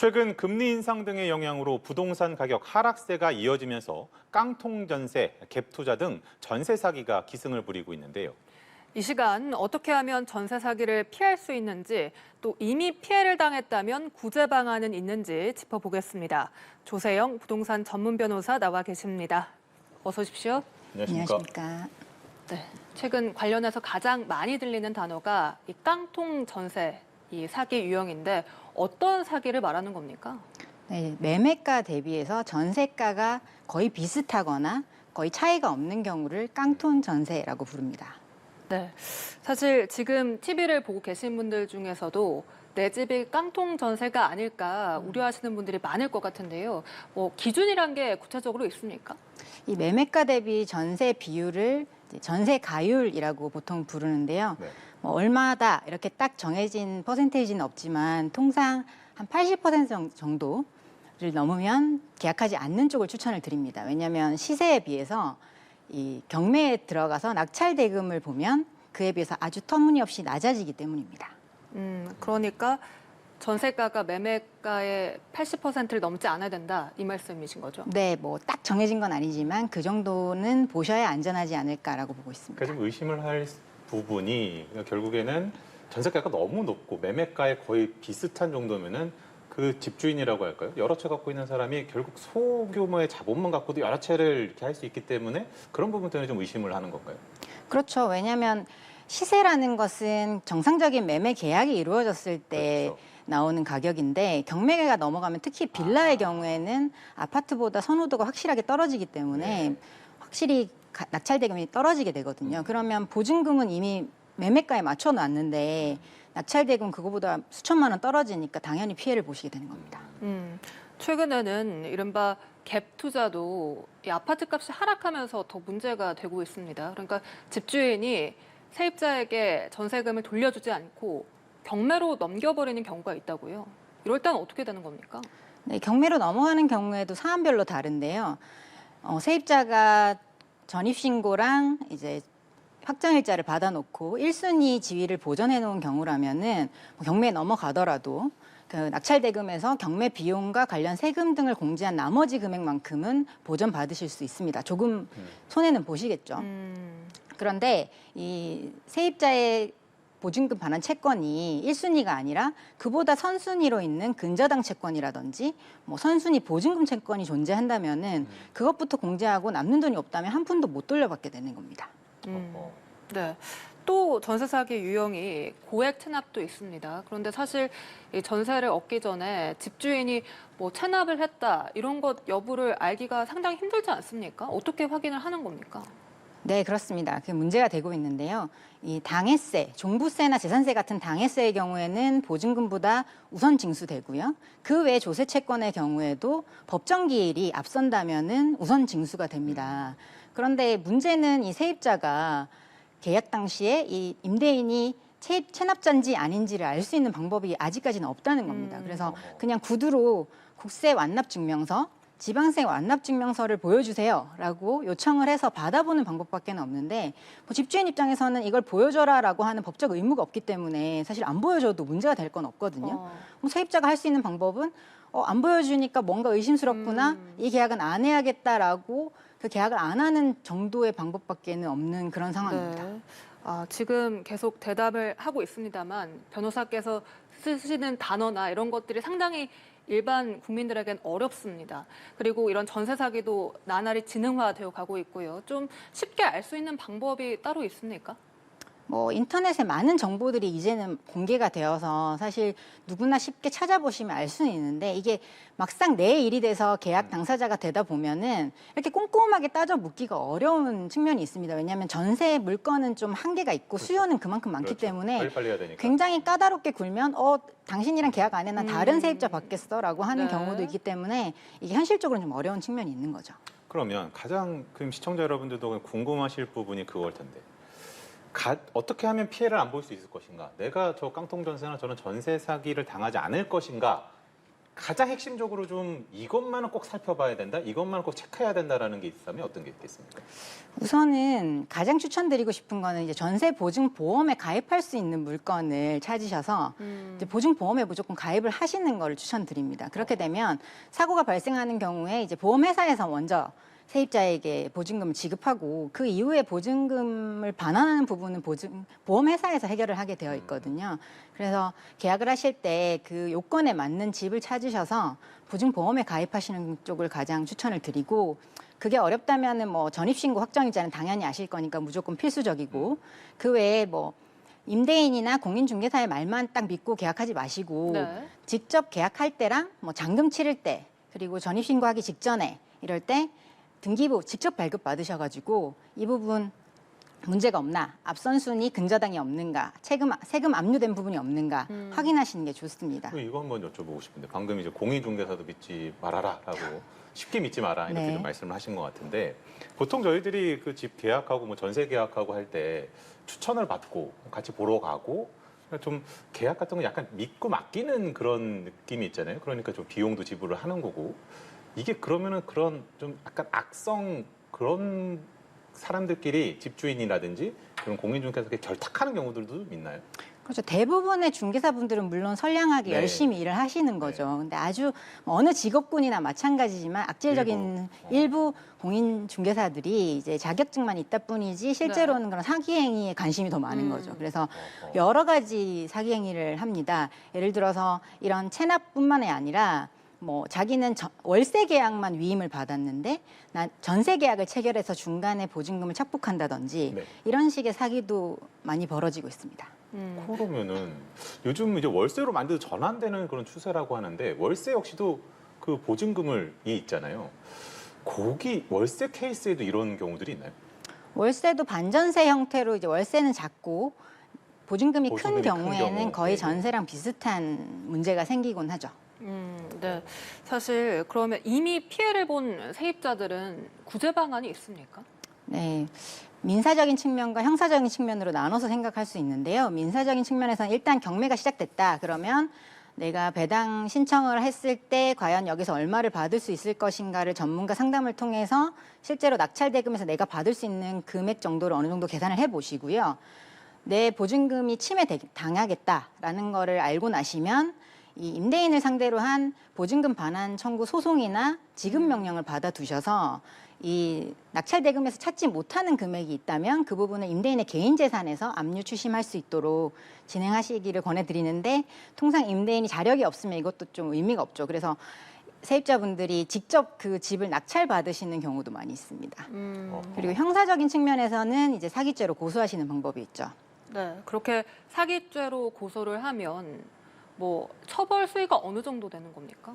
최근 금리 인상 등의 영향으로 부동산 가격 하락세가 이어지면서 깡통 전세, 갭 투자 등 전세 사기가 기승을 부리고 있는데요. 이 시간 어떻게 하면 전세 사기를 피할 수 있는지, 또 이미 피해를 당했다면 구제 방안은 있는지 짚어보겠습니다. 조세영 부동산 전문 변호사 나와 계십니다. 어서 오십시오. 안녕하십니까. 네, 최근 관련해서 가장 많이 들리는 단어가 이 깡통 전세, 이 사기 유형인데 어떤 사기를 말하는 겁니까? 네, 매매가 대비해서 전세가가 거의 비슷하거나 거의 차이가 없는 경우를 깡통 전세라고 부릅니다. 네, 사실 지금 TV를 보고 계신 분들 중에서도 내 집이 깡통 전세가 아닐까 우려하시는 분들이 많을 것 같은데요. 기준이란 게 구체적으로 있습니까? 이 매매가 대비 전세 비율을 전세 가율이라고 보통 부르는데요. 네. 얼마다 이렇게 딱 정해진 퍼센테이지는 없지만 통상 한 80% 정도를 넘으면 계약하지 않는 쪽을 추천을 드립니다. 왜냐하면 시세에 비해서 이 경매에 들어가서 낙찰 대금을 보면 그에 비해서 아주 터무니없이 낮아지기 때문입니다. 그러니까 전세가가 매매가의 80%를 넘지 않아야 된다, 이 말씀이신 거죠? 네, 뭐 딱 정해진 건 아니지만 그 정도는 보셔야 안전하지 않을까라고 보고 있습니다. 그러니까 좀 의심을 할 부분이 결국에는 전세가가 너무 높고 매매가에 거의 비슷한 정도면은 그 집주인이라고 할까요? 여러 채 갖고 있는 사람이 결국 소규모의 자본만 갖고도 여러 채를 이렇게 할 수 있기 때문에 그런 부분 때문에 좀 의심을 하는 건가요? 그렇죠. 왜냐하면 시세라는 것은 정상적인 매매 계약이 이루어졌을 때 그렇죠. 나오는 가격인데 경매가 넘어가면 특히 빌라의 경우에는 아파트보다 선호도가 확실하게 떨어지기 때문에 네. 확실히 낙찰 대금이 떨어지게 되거든요. 그러면 보증금은 이미 매매가에 맞춰 놨는데 낙찰 대금 그거보다 수천만 원 떨어지니까 당연히 피해를 보시게 되는 겁니다. 최근에는 이른바 갭 투자도 이 아파트 값이 하락하면서 더 문제가 되고 있습니다. 그러니까 집주인이 세입자에게 전세금을 돌려주지 않고 경매로 넘겨버리는 경우가 있다고요. 이럴 때는 어떻게 되는 겁니까? 네, 경매로 넘어가는 경우에도 사안별로 다른데요. 세입자가 전입신고랑 이제 확정일자를 받아놓고 1순위 지위를 보전해 놓은 경우라면은 경매에 넘어가더라도 그 낙찰 대금에서 경매 비용과 관련 세금 등을 공제한 나머지 금액만큼은 보전 받으실 수 있습니다. 조금 손해는 보시겠죠. 그런데 이 세입자의 보증금 반환 채권이 1순위가 아니라 그보다 선순위로 있는 근저당 채권이라든지 뭐 선순위 보증금 채권이 존재한다면은 그것부터 공제하고 남는 돈이 없다면 한 푼도 못 돌려받게 되는 겁니다. 네. 또 전세 사기 유형이 고액 체납도 있습니다. 그런데 사실 이 전세를 얻기 전에 집주인이 뭐 체납을 했다 이런 것 여부를 알기가 상당히 힘들지 않습니까? 어떻게 확인을 하는 겁니까? 네, 그렇습니다. 그게 문제가 되고 있는데요. 이 당해세, 종부세나 재산세 같은 당해세의 경우에는 보증금보다 우선 징수되고요. 그 외 조세 채권의 경우에도 법정 기일이 앞선다면은 우선 징수가 됩니다. 그런데 문제는 이 세입자가 계약 당시에 이 임대인이 체납자인지 아닌지를 알 수 있는 방법이 아직까지는 없다는 겁니다. 그래서 그냥 구두로 국세 완납 증명서, 지방세 완납 증명서를 보여주세요라고 요청을 해서 받아보는 방법밖에 없는데 뭐 집주인 입장에서는 이걸 보여줘라라고 하는 법적 의무가 없기 때문에 사실 안 보여줘도 문제가 될 건 없거든요. 뭐 세입자가 할 수 있는 방법은 안 보여주니까 뭔가 의심스럽구나, 이 계약은 안 해야겠다라고 그 계약을 안 하는 정도의 방법밖에는 없는 그런 상황입니다. 네. 지금 계속 대답을 하고 있습니다만 변호사께서 쓰시는 단어나 이런 것들이 상당히 일반 국민들에겐 어렵습니다. 그리고 이런 전세 사기도 나날이 지능화되어 가고 있고요. 좀 쉽게 알 수 있는 방법이 따로 있습니까? 뭐 인터넷에 많은 정보들이 이제는 공개가 되어서 사실 누구나 쉽게 찾아보시면 알 수는 있는데 이게 막상 내 일이 돼서 계약 당사자가 되다 보면은 이렇게 꼼꼼하게 따져 묻기가 어려운 측면이 있습니다. 왜냐하면 전세 물건은 좀 한계가 있고 수요는 그만큼 많기 때문에 빨리빨리 해야 되니까. 굉장히 까다롭게 굴면 당신이랑 계약 안 해, 난 다른 세입자 받겠어라고 하는 네. 경우도 있기 때문에 이게 현실적으로 좀 어려운 측면이 있는 거죠. 그러면 가장 그럼 시청자 여러분들도 궁금하실 부분이 그걸 텐데. 어떻게 하면 피해를 안 볼 수 있을 것인가? 내가 저 깡통 전세나 저런 전세 사기를 당하지 않을 것인가? 가장 핵심적으로 좀 이것만은 꼭 살펴봐야 된다, 이것만은 꼭 체크해야 된다라는 게 있다면 어떤 게 있겠습니까? 우선은 가장 추천드리고 싶은 거는 이제 전세 보증 보험에 가입할 수 있는 물건을 찾으셔서 이제 보증 보험에 무조건 가입을 하시는 거를 추천드립니다. 그렇게 되면 사고가 발생하는 경우에 이제 보험회사에서 먼저 세입자에게 보증금을 지급하고 그 이후에 보증금을 반환하는 부분은 보험회사에서 해결을 하게 되어 있거든요. 그래서 계약을 하실 때 그 요건에 맞는 집을 찾으셔서 보증보험에 가입하시는 쪽을 가장 추천을 드리고, 그게 어렵다면은 뭐 전입신고 확정일자는 당연히 아실 거니까 무조건 필수적이고, 그 외에 뭐 임대인이나 공인중개사의 말만 딱 믿고 계약하지 마시고 네. 직접 계약할 때랑 뭐 잔금 치를 때, 그리고 전입신고하기 직전에 이럴 때 등기부 직접 발급 받으셔가지고 이 부분 문제가 없나, 앞선순위 근저당이 없는가, 세금 압류된 부분이 없는가 확인하시는 게 좋습니다. 이거 한번 여쭤보고 싶은데, 방금 이제 공인중개사도 믿지 말아라라고 쉽게 믿지 마라 이렇게 네. 좀 말씀을 하신 것 같은데, 보통 저희들이 그 집 계약하고 뭐 전세 계약하고 할 때 추천을 받고 같이 보러 가고 좀 계약 같은 거 약간 믿고 맡기는 그런 느낌이 있잖아요. 그러니까 좀 비용도 지불을 하는 거고, 이게 그러면은 그런 좀 약간 악성 그런 사람들끼리 집주인이라든지 그런 공인중개사에게 결탁하는 경우들도 있나요? 그렇죠. 대부분의 중개사분들은 물론 선량하게 네. 열심히 일을 하시는 거죠. 근데 아주 어느 직업군이나 마찬가지지만 악질적인 일부 공인 중개사들이 이제 자격증만 있다 뿐이지 실제로는 그런 사기 행위에 관심이 더 많은 거죠. 그래서 여러 가지 사기 행위를 합니다. 예를 들어서 이런 체납뿐만이 아니라 뭐 자기는 월세 계약만 위임을 받았는데 전세 계약을 체결해서 중간에 보증금을 착복한다든지 네. 이런 식의 사기도 많이 벌어지고 있습니다. 그러면은 요즘 이제 월세로 만들어 전환되는 그런 추세라고 하는데, 월세 역시도 그 보증금을 있잖아요. 거기 월세 케이스에도 이런 경우들이 있나요? 월세도 반전세 형태로 이제 월세는 작고 보증금이 큰 보증금이 큰 경우에는 경우. 거의 네. 전세랑 비슷한 문제가 생기곤 하죠. 네. 사실 그러면 이미 피해를 본 세입자들은 구제 방안이 있습니까? 네. 민사적인 측면과 형사적인 측면으로 나눠서 생각할 수 있는데요. 민사적인 측면에서는 일단 경매가 시작됐다. 그러면 내가 배당 신청을 했을 때 과연 여기서 얼마를 받을 수 있을 것인가를 전문가 상담을 통해서 실제로 낙찰 대금에서 내가 받을 수 있는 금액 정도를 어느 정도 계산을 해보시고요. 내 보증금이 침해당하겠다라는 거를 알고 나시면 이 임대인을 상대로 한 보증금 반환 청구 소송이나 지급 명령을 받아두셔서 이 낙찰 대금에서 찾지 못하는 금액이 있다면 그 부분을 임대인의 개인 재산에서 압류 추심할 수 있도록 진행하시기를 권해드리는데, 통상 임대인이 자력이 없으면 이것도 좀 의미가 없죠. 그래서 세입자분들이 직접 그 집을 낙찰 받으시는 경우도 많이 있습니다. 그리고 형사적인 측면에서는 이제 사기죄로 고소하시는 방법이 있죠. 네. 그렇게 사기죄로 고소를 하면 뭐 처벌 수위가 어느 정도 되는 겁니까?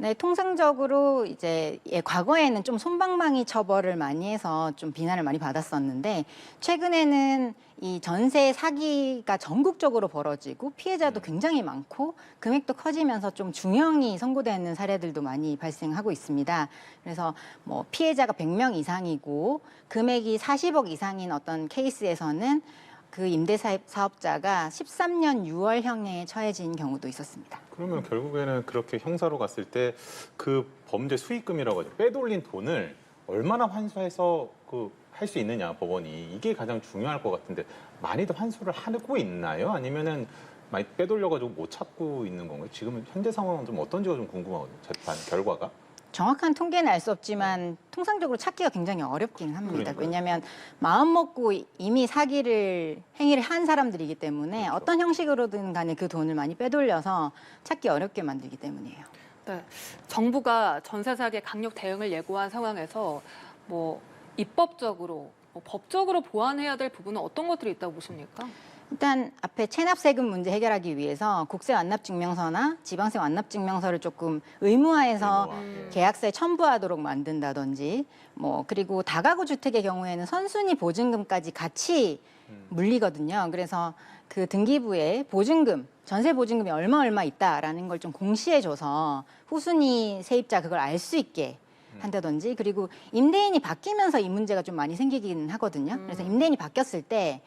네, 통상적으로 이제 과거에는 좀 솜방망이 처벌을 많이 해서 좀 비난을 많이 받았었는데, 최근에는 이 전세 사기가 전국적으로 벌어지고 피해자도 굉장히 많고 금액도 커지면서 좀 중형이 선고되는 사례들도 많이 발생하고 있습니다. 그래서 뭐 피해자가 100명 이상이고 금액이 40억 이상인 어떤 케이스에서는 그 임대사업자가 13년 6월형에 처해진 경우도 있었습니다. 그러면 결국에는 그렇게 형사로 갔을 때 그 범죄 수익금이라고 하죠. 빼돌린 돈을 얼마나 환수해서 그 할 수 있느냐, 법원이. 이게 가장 중요할 것 같은데, 많이들 환수를 하고 있나요? 아니면은 많이 빼돌려가지고 못 찾고 있는 건가요? 지금 현재 상황은 좀 어떤지가 좀 궁금하거든요. 재판 결과가. 정확한 통계는 알 수 없지만 통상적으로 찾기가 굉장히 어렵긴 합니다. 그러니까요. 왜냐하면 마음 먹고 이미 행위를 한 사람들이기 때문에 그렇죠. 어떤 형식으로든 간에 그 돈을 많이 빼돌려서 찾기 어렵게 만들기 때문이에요. 네. 정부가 전세 사기에 강력 대응을 예고한 상황에서 뭐 입법적으로, 뭐 법적으로 보완해야 될 부분은 어떤 것들이 있다고 보십니까? 일단 앞에 체납세금 문제 해결하기 위해서 국세 완납증명서나 지방세 완납증명서를 조금 의무화해서 의무화, 예. 계약서에 첨부하도록 만든다든지, 뭐 그리고 다가구 주택의 경우에는 선순위 보증금까지 같이 물리거든요. 그래서 그 등기부에 보증금, 전세 보증금이 얼마 있다라는 걸 좀 공시해줘서 후순위 세입자 그걸 알 수 있게 한다든지, 그리고 임대인이 바뀌면서 이 문제가 좀 많이 생기긴 하거든요. 그래서 임대인이 바뀌었을 때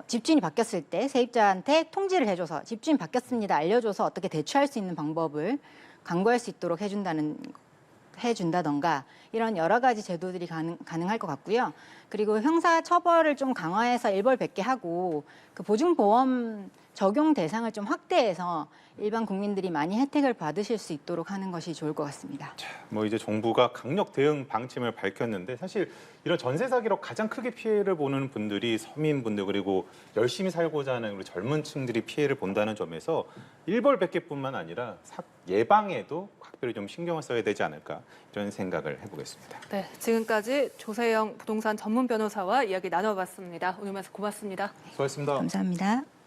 집주인이 바뀌었을 때 세입자한테 통지를 해줘서 집주인 바뀌었습니다 알려줘서 어떻게 대처할 수 있는 방법을 광고할 수 있도록 해준다던가 이런 여러 가지 제도들이 가능할 것 같고요. 그리고 형사 처벌을 좀 강화해서 일벌백계 하고 그 보증보험 적용 대상을 좀 확대해서 일반 국민들이 많이 혜택을 받으실 수 있도록 하는 것이 좋을 것 같습니다. 뭐 이제 정부가 강력 대응 방침을 밝혔는데 사실 이런 전세 사기로 가장 크게 피해를 보는 분들이 서민분들 그리고 열심히 살고자 하는 우리 젊은 층들이 피해를 본다는 점에서 일벌백계뿐만 아니라 예방에도 각별히 좀 신경을 써야 되지 않을까 이런 생각을 해보겠습니다. 네, 지금까지 조세영 부동산 전문 변호사와 이야기 나눠봤습니다. 오늘 말씀 고맙습니다. 수고하셨습니다. 감사합니다.